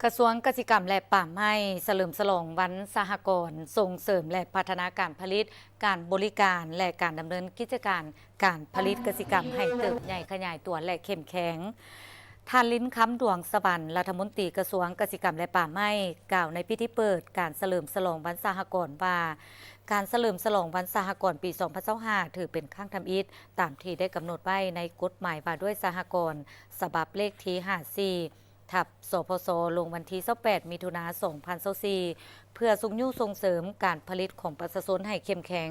กระทรวงเกษตรกรรมและป่าไม้เฉลิมฉลองวันสหกรณ์ส่งเสริมและพัฒนาการผลิตการบริการและการดำเนินกิจการการผลิตเกษตรกรรมให้เติบใหญ่ขยายตัวและเข้มแข็งท่านลิ้นคำดวงสวรรค์รัฐมนตรีกระทรวงเกษตรกรรมและป่าไม้กล่าวในพิธีเปิดการเฉลิมฉลองวันสหกรณ์ว่าการเฉลิมฉลองวันสหกรณ์ปี2025ถือเป็นครั้งทำอิฐตามที่ได้กำหนดไว้ในกฎหมายว่าด้วยสหกรณ์ฉบับเลขที่54ทับสพสลงวันที่28มิถุนายน2024เพื่อสุงยุ่ส่งเสริมการผลิตของประชาชนให้เข้มแข็ง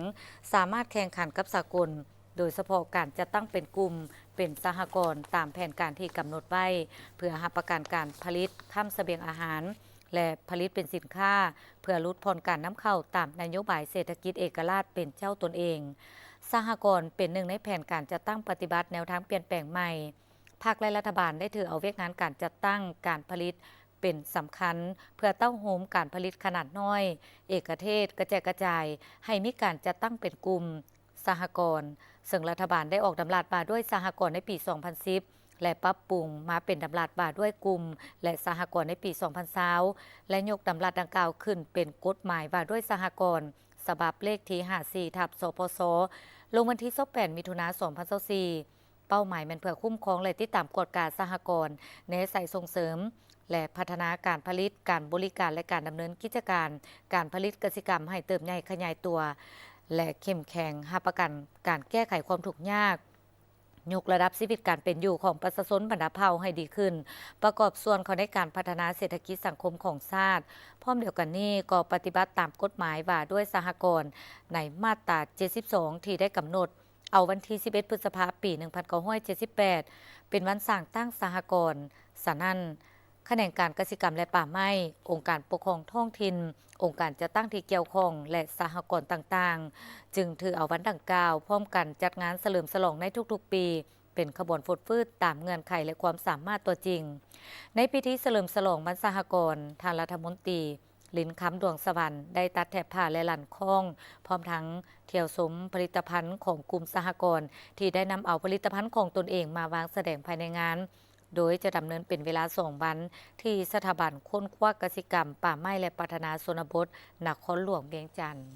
สามารถแข่งขันกับสากลโดยเฉพาะการจะตั้งเป็นกลุ่มเป็นสหกรณ์ตามแผนการที่กำหนดไว้เพื่อรับประกันการผลิตข้ามเสบียงอาหารและผลิตเป็นสินค้าเพื่อลดผ่อนการนำเข้าตามนโยบายเศรษฐกิจเอกราชเป็นเจ้าตนเองสหกรณ์เป็นหนึ่งในแผนการจัดตั้งปฏิบัติแนวทางเปลี่ยนแปลงใหม่ภาคและรัฐบาลได้ถือเอาเวียกงานการจัดตั้งการผลิตเป็นสำคัญเพื่อเต้าโฮมการผลิตขนาดน้อยเอกเทศกระจายให้มีการจัดตั้งเป็นกลุ่มสหกรณ์ซึ่งรัฐบาลได้ออกดำราดมาด้วยสหกรณ์ในปี 2010 และปรับปรุงมาเป็นดำราดมาด้วยกลุ่มและสหกรณ์ในปี 2020 และยกดำราดดังกล่าวขึ้นเป็นกฎหมายว่าด้วยสหกรณ์ฉบับเลขที่54ทับสพสลงวันที่28มิถุนายน2024เป้าหมายมันเพื่อคุ้มครองและติดตามกฎการสหกรณ์ในใส่ส่งเสริมและพัฒนาการผลิตการบริการและการดำเนินกิจการการผลิตกสิกรรมให้เติบใหญ่ขยายตัวและเข้มแข็งรับประกันการแก้ไขความทุกข์ยากยกระดับชีวิตการเป็นอยู่ของประชาชนบรรดาเผ่าให้ดีขึ้นประกอบส่วนเขาในการพัฒนาเศรษฐกิจสังคมของชาติพร้อมเดียวกันนี้ก็ปฏิบัติตามกฎหมายว่าด้วยสหกรณ์ในมาตรา72ที่ได้กำหนดเอาวันที่11พฤษภาคมปี1978เป็นวันสร้างตั้งสหกรณ์ฉะนั้นแขนงการเกษตรกรรมและป่าไม้องค์การปกครองท้องถิ่นองค์การจัดตั้งที่เกี่ยวข้องและสหกรณ์ต่างๆจึงถือเอาวันดังกล่าวพร้อมกันจัดงานเฉลิมฉลองในทุกๆปีเป็นขบวนฟดฟืดตามเงื่อนไขและความสามารถตัวจริงในพิธีเฉลิมฉลองวันสหกรณ์ทางรัฐมนตรีลินคำดวงสวรรค์ได้ตัดแถบผ้าและหลั่นคล้องพร้อมทั้งเที่ยวสมผลิตภัณฑ์ของกลุ่มสหกรณ์ที่ได้นำเอาผลิตภัณฑ์ของตนเองมาวางแสดงภายในงานโดยจะดำเนินเป็นเวลา2 วันที่สถาบันค้นคว้ากสิกรรมป่าไม้และพัฒนาชนบทนครหลวงเวียงจันทร์